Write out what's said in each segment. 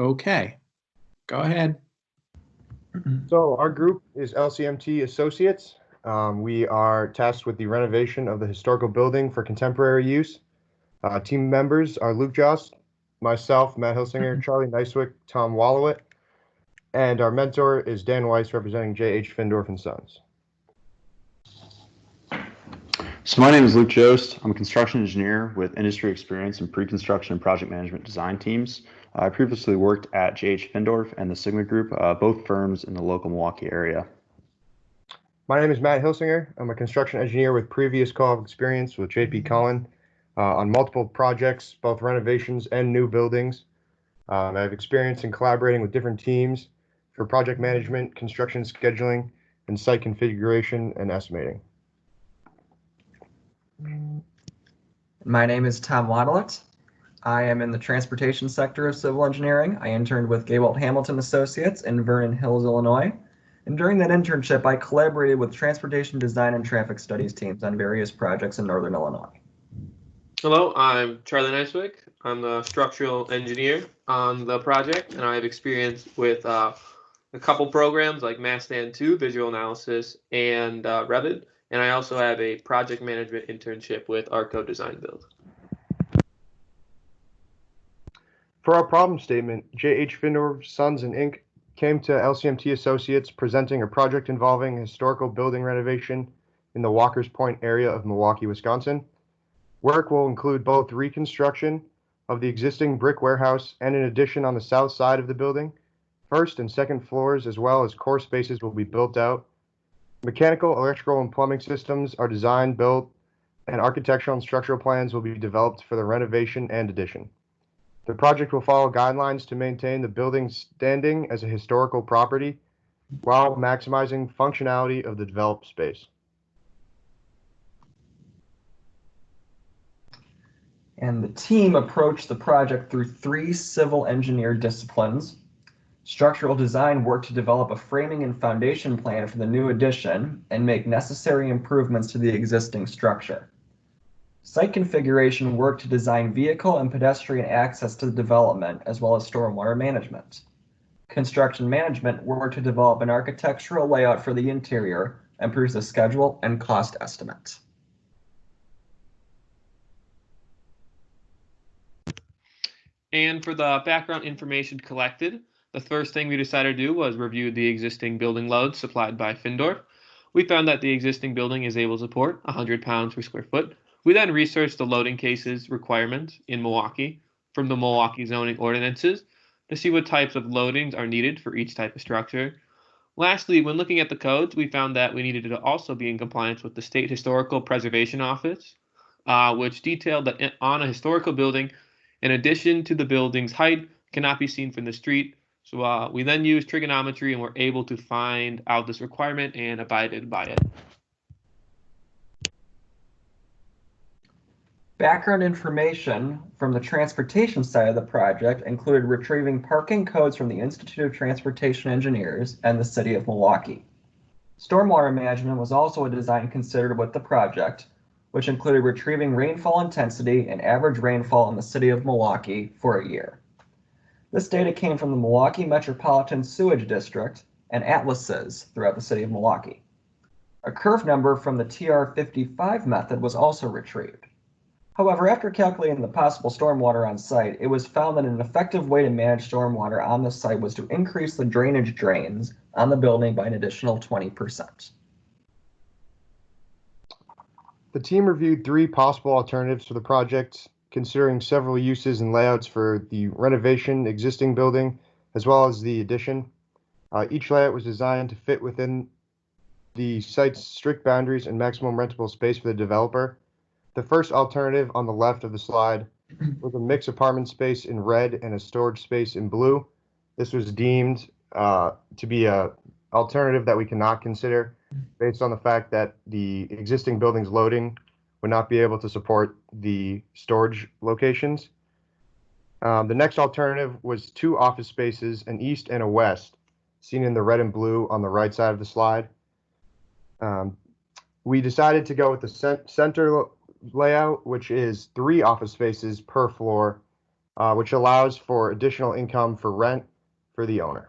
Okay, go ahead. So our group is LCMT Associates. We are tasked with the renovation of the historical building for contemporary use. Team members are Luke Jost, myself, Matt Hilsinger, Charlie Neiswick, Tom Wallowit, and our mentor is Dan Weiss, representing J.H. Findorf and Sons. So my name is Luke Jost. I'm a construction engineer with industry experience in pre-construction and project management design teams. I previously worked at J.H. Findorf and the Sigma Group, both firms in the local Milwaukee area. My name is Matt Hilsinger. I'm a construction engineer with previous co-op experience with J.P. Cullen on multiple projects, both renovations and new buildings. I have experience in collaborating with different teams for project management, construction scheduling, and site configuration and estimating. My name is Tom Waddlet. I am in the transportation sector of civil engineering. I interned with Gaywalt Hamilton Associates in Vernon Hills, Illinois. And during that internship, I collaborated with transportation design and traffic studies teams on various projects in Northern Illinois. Hello, I'm Charlie Neiswick. I'm the structural engineer on the project, and I have experience with a couple programs like Mastan 2, Visual Analysis, and Revit. And I also have a project management internship with Arco Design Build. For our problem statement, J.H. Findorf, Sons and Inc. came to LCMT Associates presenting a project involving historical building renovation in the Walker's Point area of Milwaukee, Wisconsin. Work will include both reconstruction of the existing brick warehouse and an addition on the south side of the building. First and second floors, as well as core spaces, will be built out. Mechanical, electrical, and plumbing systems are designed, built, and architectural and structural plans will be developed for the renovation and addition. The project will follow guidelines to maintain the building's standing as a historical property while maximizing functionality of the developed space. And the team approached the project through 3 civil engineer disciplines. Structural design worked to develop a framing and foundation plan for the new addition and make necessary improvements to the existing structure. Site configuration worked to design vehicle and pedestrian access to the development, as well as stormwater management. Construction management worked to develop an architectural layout for the interior and produce a schedule and cost estimate. And for the background information collected, the first thing we decided to do was review the existing building loads supplied by Findorf. We found that the existing building is able to support 100 pounds per square foot. We then researched the loading cases requirements in Milwaukee from the Milwaukee zoning ordinances to see what types of loadings are needed for each type of structure. Lastly, when looking at the codes, we found that we needed to also be in compliance with the State Historical Preservation Office, which detailed that on a historical building, in addition to the building's height, cannot be seen from the street. So we then used trigonometry and were able to find out this requirement and abided by it. Background information from the transportation side of the project included retrieving parking codes from the Institute of Transportation Engineers and the City of Milwaukee. Stormwater management was also a design considered with the project, which included retrieving rainfall intensity and average rainfall in the City of Milwaukee for a year. This data came from the Milwaukee Metropolitan Sewage District and atlases throughout the City of Milwaukee. A curve number from the TR55 method was also retrieved. However, after calculating the possible stormwater on site, it was found that an effective way to manage stormwater on the site was to increase the drainage drains on the building by an additional 20%. The team reviewed 3 possible alternatives for the project, considering several uses and layouts for the renovation existing building, as well as the addition. Each layout was designed to fit within the site's strict boundaries and maximum rentable space for the developer. The first alternative on the left of the slide was a mixed apartment space in red and a storage space in blue. This was deemed to be an alternative that we cannot consider based on the fact that the existing building's loading would not be able to support the storage locations. The next alternative was 2 office spaces, an east and a west, seen in the red and blue on the right side of the slide. We decided to go with the center layout, which is 3 office spaces per floor which allows for additional income for rent for the owner.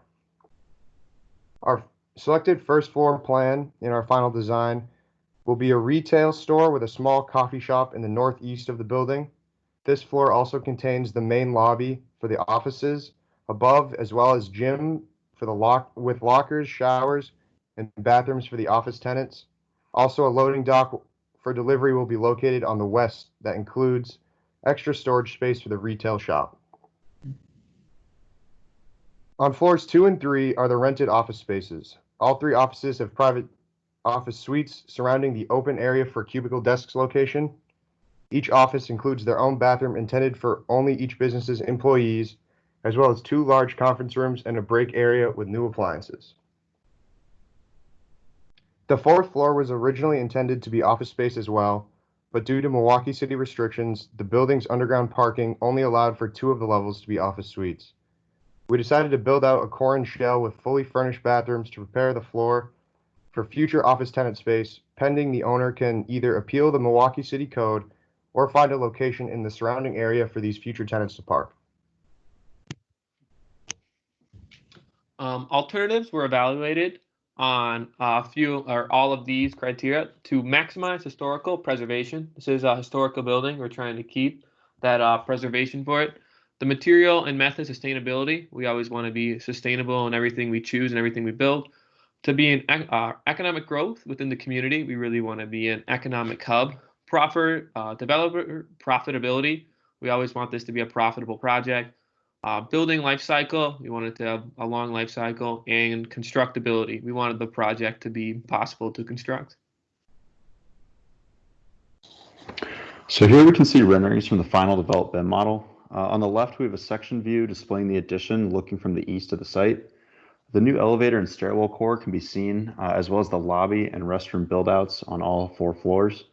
Our selected first floor plan in our final design will be a retail store with a small coffee shop in the northeast of the building. This floor also contains the main lobby for the offices above, as well as gym for with lockers, showers, and bathrooms for the office tenants. Also, a loading dock for delivery will be located on the west that includes extra storage space for the retail shop. On floors 2 and 3 are the rented office spaces. All 3 offices have private office suites surrounding the open area for cubicle desks location. Each office includes their own bathroom intended for only each business's employees, as well as 2 large conference rooms and a break area with new appliances. The 4th floor was originally intended to be office space as well, but due to Milwaukee City restrictions, the building's underground parking only allowed for 2 of the levels to be office suites. We decided to build out a core and shell with fully furnished bathrooms to prepare the floor for future office tenant space, pending the owner can either appeal the Milwaukee City Code or find a location in the surrounding area for these future tenants to park. Alternatives were evaluated on a few or all of these criteria to maximize historical preservation. This is a historical building. We're trying to keep that preservation for it. The material and method sustainability. We always want to be sustainable in everything we choose and everything we build. To be an economic growth within the community, we really want to be an economic hub. Proper developer profitability. We always want this to be a profitable project. Building life cycle, we wanted to have a long life cycle, and constructability. We wanted the project to be possible to construct. So here we can see renderings from the final developed BIM model. On the left, we have a section view displaying the addition looking from the east of the site. The new elevator and stairwell core can be seen, as well as the lobby and restroom buildouts on all 4 floors.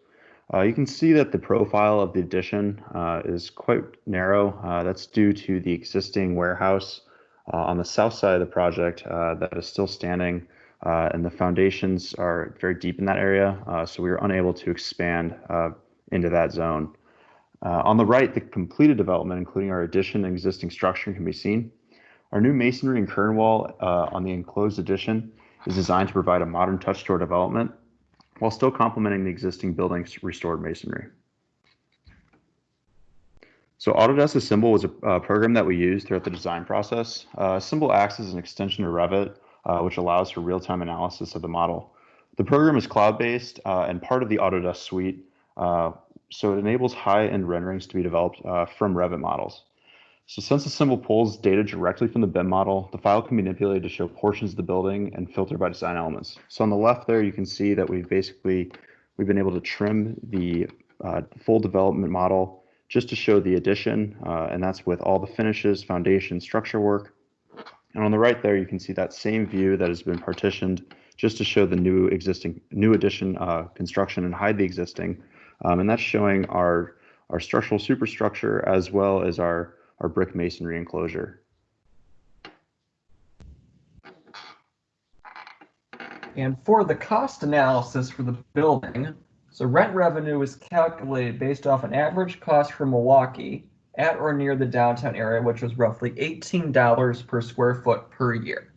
You can see that the profile of the addition is quite narrow. That's due to the existing warehouse on the south side of the project that is still standing, and the foundations are very deep in that area, so we were unable to expand into that zone. On the right, the completed development, including our addition and existing structure, can be seen. Our new masonry and kern wall on the enclosed addition is designed to provide a modern touch to our development while still complementing the existing building's restored masonry. So Autodesk Assemble was a program that we used throughout the design process. Assemble acts as an extension of Revit, which allows for real-time analysis of the model. The program is cloud-based and part of the Autodesk suite, so it enables high-end renderings to be developed from Revit models. So since Assemble pulls data directly from the BIM model, the file can be manipulated to show portions of the building and filter by design elements. So on the left there, you can see that we've been able to trim the full development model just to show the addition, and that's with all the finishes, foundation, structure work. And on the right there, you can see that same view that has been partitioned just to show the new addition construction and hide the existing. And that's showing our structural superstructure as well as our brick masonry enclosure. And for the cost analysis for the building, so rent revenue is calculated based off an average cost for Milwaukee at or near the downtown area, which was roughly $18 per square foot per year.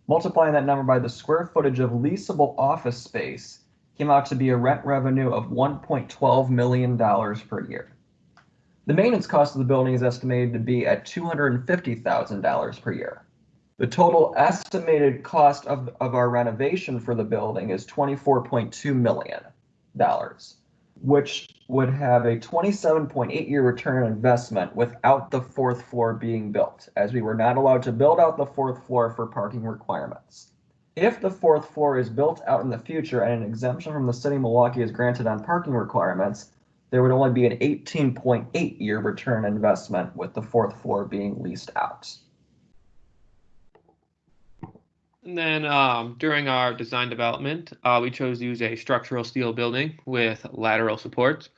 Multiplying that number by the square footage of leasable office space came out to be a rent revenue of $1.12 million per year. The maintenance cost of the building is estimated to be at $250,000 per year. The total estimated cost of our renovation for the building is $24.2 million, which would have a 27.8-year return on investment without the 4th floor being built, as we were not allowed to build out the 4th floor for parking requirements. If the 4th floor is built out in the future and an exemption from the city of Milwaukee is granted on parking requirements, there would only be an 18.8-year return on investment with the 4th floor being leased out. And then during our design development, we chose to use a structural steel building with lateral supports.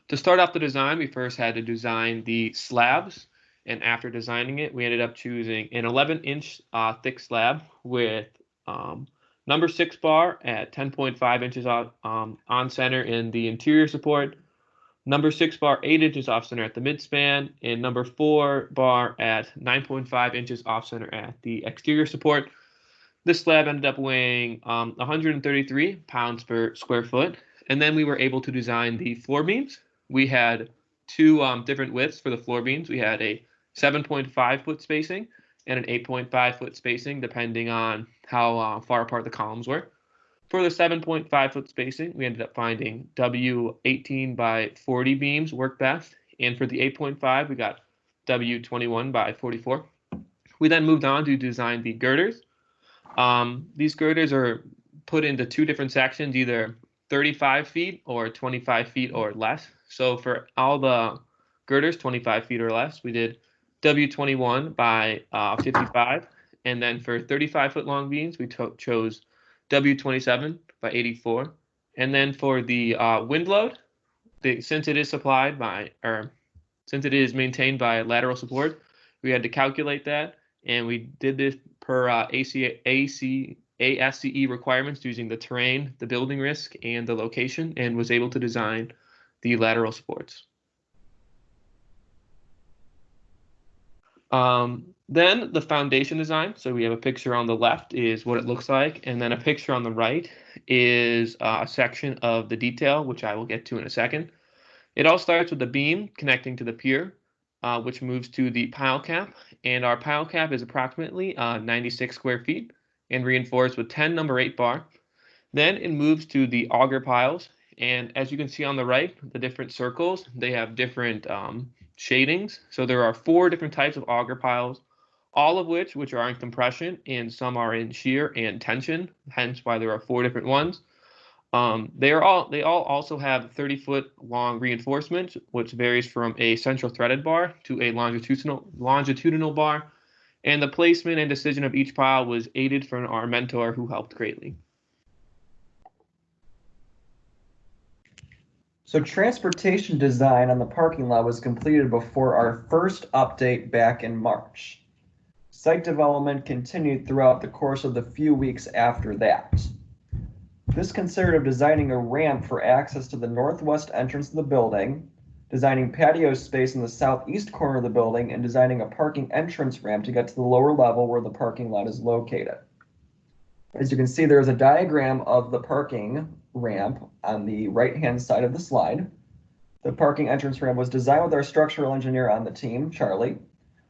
To start off the design, we first had to design the slabs. And after designing it, we ended up choosing an 11-inch thick slab with number 6 bar at 10.5 inches on center in the interior support, Number 6 bar 8 inches off center at the midspan, and number 4 bar at 9.5 inches off center at the exterior support. This slab ended up weighing 133 pounds per square foot. And then we were able to design the floor beams. We had two different widths for the floor beams. We had a 7.5 foot spacing and an 8.5 foot spacing, depending on how far apart the columns were. For the 7.5 foot spacing, we ended up finding W18 by 40 beams worked best. And for the 8.5, we got W21 by 44. We then moved on to design the girders. These girders are put into two different sections, either 35 feet or 25 feet or less. So for all the girders, 25 feet or less, we did W21 by 55. And then for 35-foot long beams, we chose W27 by 84. And then for the wind load, since it is supplied by, or since it is maintained by lateral support, we had to calculate that. And we did this per ASCE requirements using the terrain, the building risk, and the location, and was able to design the lateral supports. Then the foundation design. So we have a picture on the left is what it looks like, and then a picture on the right is a section of the detail, which I will get to in a second. It all starts with the beam connecting to the pier, which moves to the pile cap, and our pile cap is approximately 96 square feet and reinforced with 10 number 8 bar. Then it moves to the auger piles, and as you can see on the right, the different circles, they have different shadings. So there are 4 different types of auger piles, all of which are in compression, and some are in shear and tension, hence why there are 4 different ones. They all also have 30-foot long reinforcement, which varies from a central threaded bar to a longitudinal bar. And the placement and decision of each pile was aided from our mentor, who helped greatly. So transportation design on the parking lot was completed before our first update back in March. Site development continued throughout the course of the few weeks after that. This consisted of designing a ramp for access to the northwest entrance of the building, designing patio space in the southeast corner of the building, and designing a parking entrance ramp to get to the lower level where the parking lot is located. As you can see, there is a diagram of the parking ramp on the right-hand side of the slide. The parking entrance ramp was designed with our structural engineer on the team, Charlie.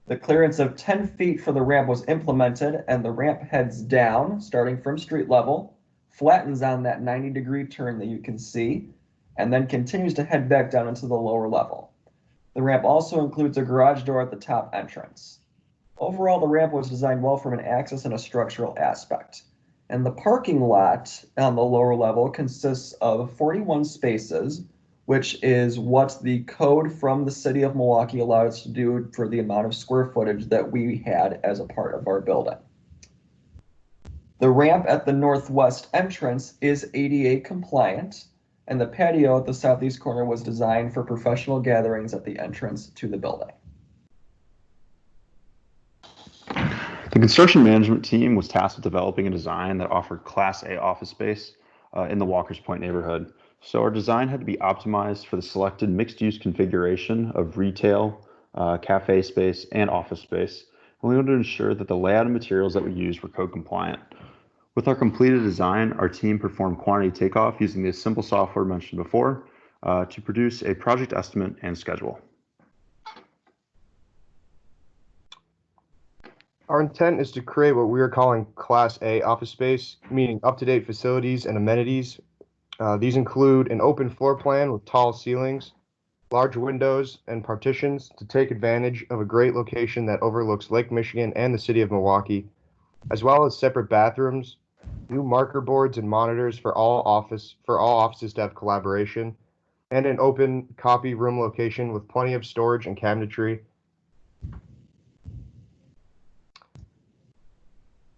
The clearance of 10 feet for the ramp was implemented, and the ramp heads down, starting from street level, flattens on that 90-degree turn that you can see, and then continues to head back down into the lower level. The ramp also includes a garage door at the top entrance. Overall, the ramp was designed well from an access and a structural aspect. And the parking lot on the lower level consists of 41 spaces, which is what the code from the city of Milwaukee allowed us to do for the amount of square footage that we had as a part of our building. The ramp at the northwest entrance is ADA compliant, and the patio at the southeast corner was designed for professional gatherings at the entrance to the building. The construction management team was tasked with developing a design that offered Class A office space in the Walker's Point neighborhood. So our design had to be optimized for the selected mixed-use configuration of retail, cafe space, and office space. And we wanted to ensure that the layout and materials that we used were code compliant. With our completed design, our team performed quantity takeoff using the simple software mentioned before to produce a project estimate and schedule. Our intent is to create what we are calling Class A office space, meaning up-to-date facilities and amenities. These include an open floor plan with tall ceilings, large windows, and partitions to take advantage of a great location that overlooks Lake Michigan and the city of Milwaukee, as well as separate bathrooms, new marker boards and monitors for all offices to have collaboration, and an open copy room location with plenty of storage and cabinetry.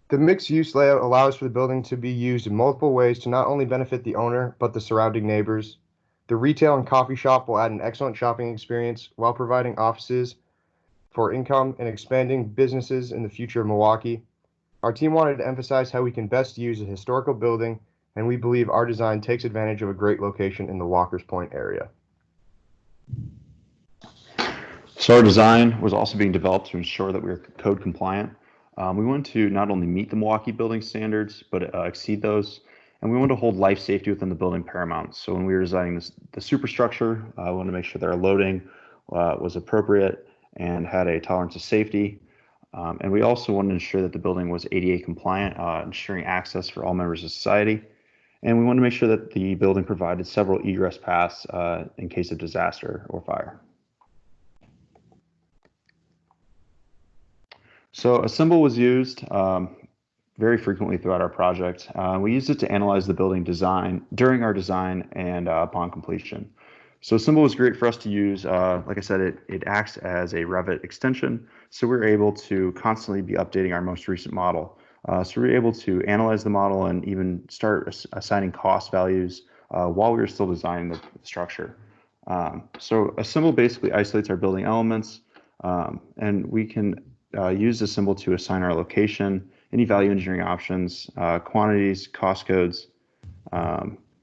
The mixed-use layout allows for the building to be used in multiple ways to not only benefit the owner, but the surrounding neighbors. The retail and coffee shop will add an excellent shopping experience while providing offices for income and expanding businesses in the future of Milwaukee. Our team wanted to emphasize how we can best use a historical building, and we believe our design takes advantage of a great location in the Walker's Point area. So our design was also being developed to ensure that we were code compliant. We wanted to not only meet the Milwaukee building standards, but exceed those. And we wanted to hold life safety within the building paramount. So when we were designing the superstructure, we wanted to make sure that our loading was appropriate and had a tolerance of safety. And we also wanted to ensure that the building was ADA compliant, ensuring access for all members of society. And we wanted to make sure that the building provided several egress paths in case of disaster or fire. So a symbol was used very frequently throughout our project. We used it to analyze the building design during our design and upon completion. So a symbol was great for us to use. Like I said, it acts as a Revit extension. So we're able to constantly be updating our most recent model. So we're able to analyze the model and even start assigning cost values while we were still designing the structure. So a symbol basically isolates our building elements, and we can use the symbol to assign our location, any value engineering options, quantities, cost codes,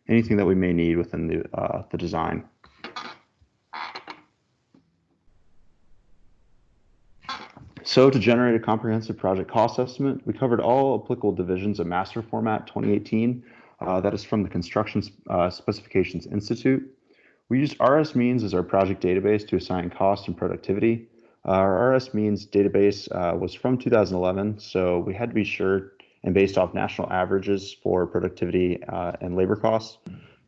anything that we may need within the design. So to generate a comprehensive project cost estimate, we covered all applicable divisions of Master Format 2018. That is from the Construction Specifications Institute. We used RS Means as our project database to assign cost and productivity. Our RS Means database was from 2011, so we had to be sure and based off national averages for productivity and labor costs.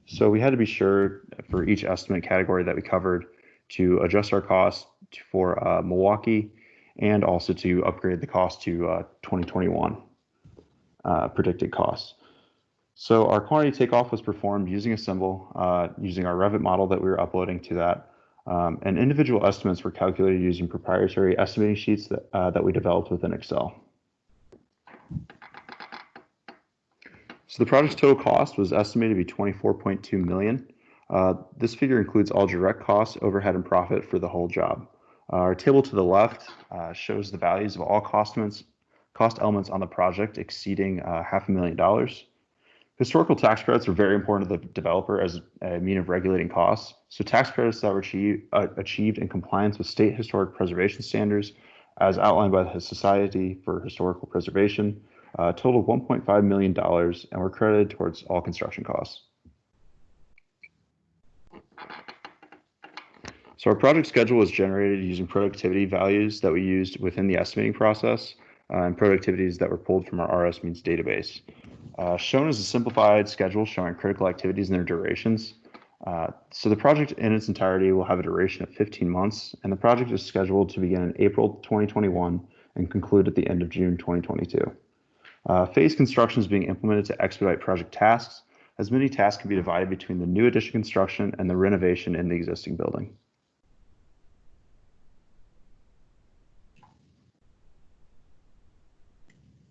So we had to be sure for each estimate category that we covered to adjust our cost for Milwaukee and also to upgrade the cost to 2021 predicted costs. So our quantity takeoff was performed using a symbol, using our Revit model that we were uploading to that. And individual estimates were calculated using proprietary estimating sheets that we developed within Excel. So the project's total cost was estimated to be $24.2 million. This figure includes all direct costs, overhead, and profit for the whole job. Our table to the left shows the values of all cost elements on the project exceeding $500,000. Historical tax credits are very important to the developer as a mean of regulating costs. So tax credits that were achieved in compliance with state historic preservation standards, as outlined by the Society for Historical Preservation, totaled $1.5 million and were credited towards all construction costs. So our project schedule was generated using productivity values that we used within the estimating process and productivities that were pulled from our RS Means database. Shown is a simplified schedule showing critical activities and their durations. So the project in its entirety will have a duration of 15 months, and the project is scheduled to begin in April 2021 and conclude at the end of June 2022. Phase construction is being implemented to expedite project tasks, as many tasks can be divided between the new addition construction and the renovation in the existing building.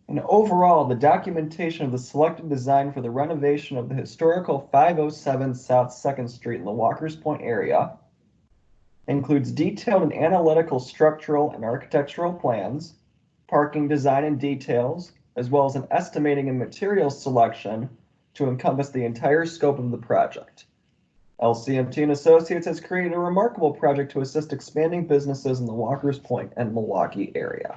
And overall, the documentation of the selected design for the renovation of the historical 507 South 2nd Street in the Walker's Point area includes detailed and analytical structural and architectural plans, parking design and details, as well as an estimating and materials selection to encompass the entire scope of the project. LCMT and Associates has created a remarkable project to assist expanding businesses in the Walker's Point and Milwaukee area.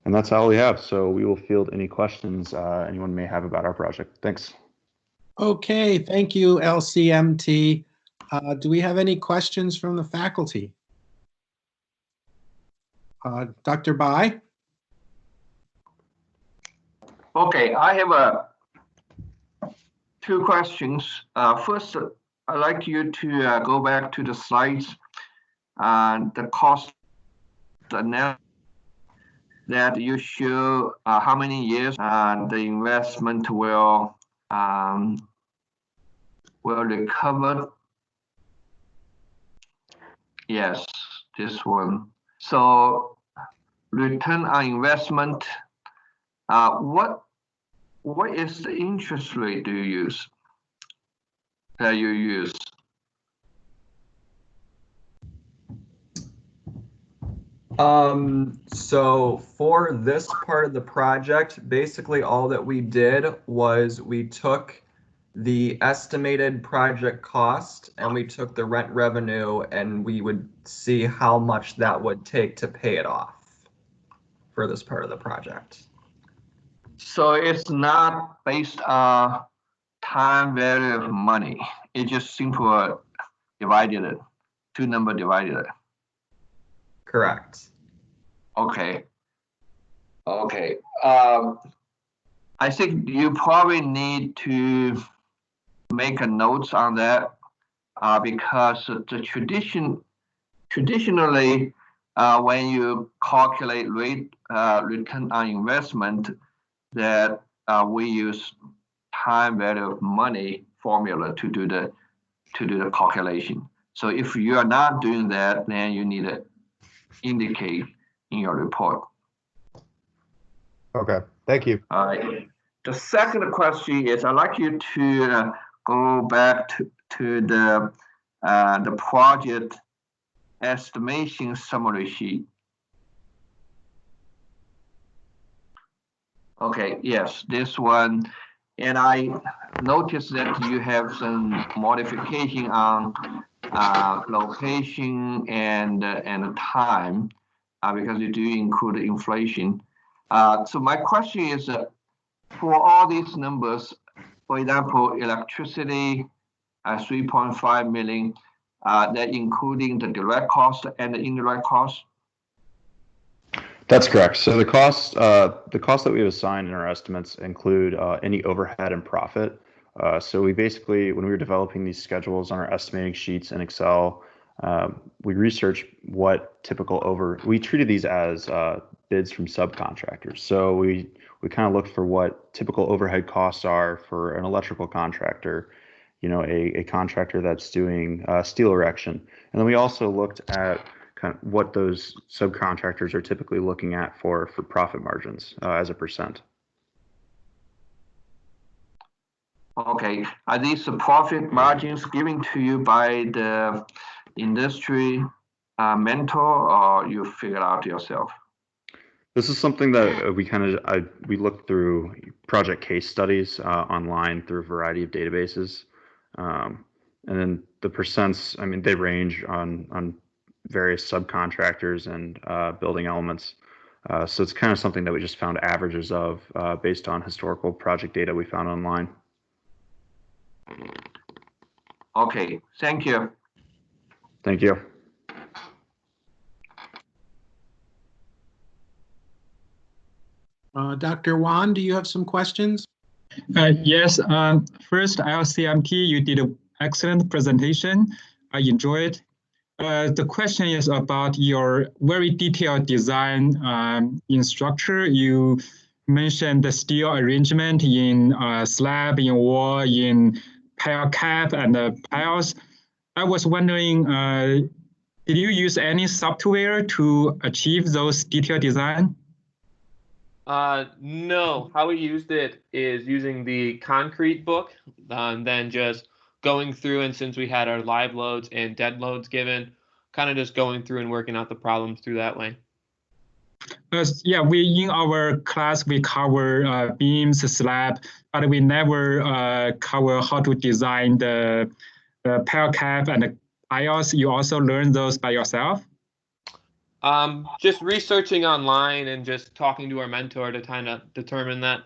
And that's all we have. So we will field any questions anyone may have about our project. Thanks. Okay, thank you, LCMT. Do we have any questions from the faculty? Dr. Bai? Okay, I have two questions. First, I'd like you to go back to the slides and the cost analysis that you show how many years the investment will recover. Yes, this one. So return on investment. What is the interest rate do you use? That you use? So for this part of the project, basically all that we did was we took the estimated project cost and we took the rent revenue and we would see how much that would take to pay it off for this part of the project. So it's not based on time value of money. It just simple divided it, two number divided it. Correct. Okay. Okay. I think you probably need to make a notes on that because the traditionally when you calculate return on investment, that we use time value of money formula to do the calculation. So if you are not doing that, then you need to indicate in your report. Okay, thank you. All right. The second question is, I'd like you to go back to the project estimation summary sheet. Okay, yes, this one. And I noticed that you have some modification on location and time because you do include inflation. So my question is, for all these numbers, for example, electricity, 3.5 million, that including the direct cost and the indirect cost? That's correct. So the cost that we have assigned in our estimates include any overhead and profit. So we basically, when we were developing these schedules on our estimating sheets in Excel, we researched what we treated these as bids from subcontractors. So we kind of looked for what typical overhead costs are for an electrical contractor, a contractor that's doing steel erection. And then we also looked at kind of what those subcontractors are typically looking at for profit margins as a percent. Okay, are these profit margins given to you by the industry mentor, or you figure out yourself? This is something that we looked through project case studies online through a variety of databases, and then the percents. I mean, they range on various subcontractors and building elements. So it's kind of something that we just found averages of based on historical project data we found online. Okay, thank you. Thank you. Dr. Wan, do you have some questions? Yes. First, LCMT, you did an excellent presentation. I enjoyed. The question is about your very detailed design in structure. You mentioned the steel arrangement in slab, in wall, in pile cap, and the piles. I was wondering, did you use any software to achieve those detailed design? No, how we used it is using the concrete book, and then just going through, and since we had our live loads and dead loads given, kind of just going through and working out the problems through that way. Yeah, in our class, we cover beams, slab, but we never cover how to design the pile cap and the piles. You also learn those by yourself? Just researching online and just talking to our mentor to kind of determine that.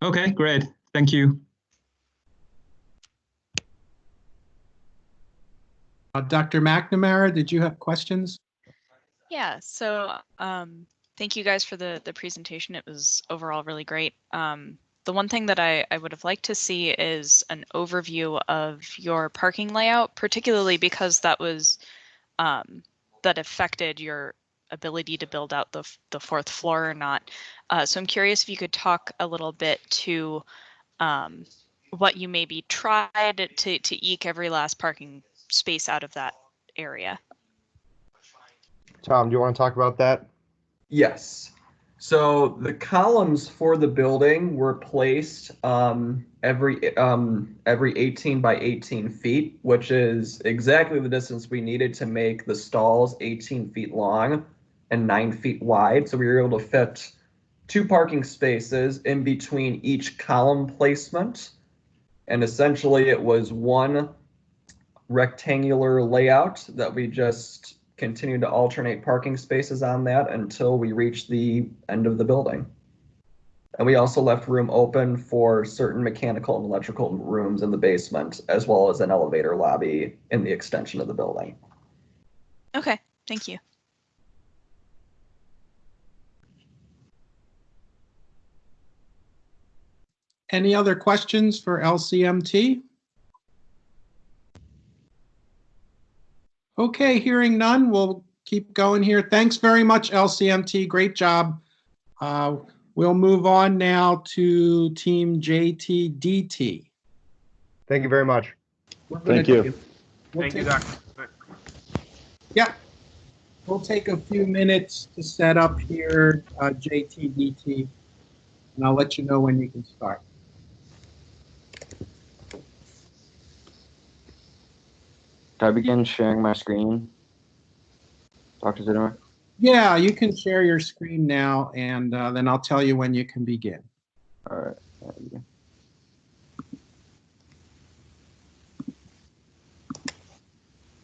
Okay, great. Thank you. Dr. McNamara, did you have questions? Yeah, so thank you guys for the presentation. It was overall really great. The one thing that I would have liked to see is an overview of your parking layout, particularly because that was that affected your ability to build out the fourth floor or not. So I'm curious if you could talk a little bit to what you maybe tried to eke every last parking space out of that area. Tom, do you want to talk about that? Yes. So the columns for the building were placed every 18 by 18 feet, which is exactly the distance we needed to make the stalls 18 feet long and 9 feet wide. So we were able to fit 2 parking spaces in between each column placement. And essentially it was one rectangular layout that we just continued to alternate parking spaces on that until we reached the end of the building. And we also left room open for certain mechanical and electrical rooms in the basement, as well as an elevator lobby in the extension of the building. Okay, thank you. Any other questions for LCMT? Okay, hearing none, we'll keep going here. Thanks very much, LCMT. Great job. We'll move on now to Team JTDT. Thank you very much. Thank you. Thank you, Dr. Yeah, we'll take a few minutes to set up here, JTDT, and I'll let you know when you can start. Can I begin sharing my screen, Dr. Zittimer? Yeah, you can share your screen now, and then I'll tell you when you can begin. All right.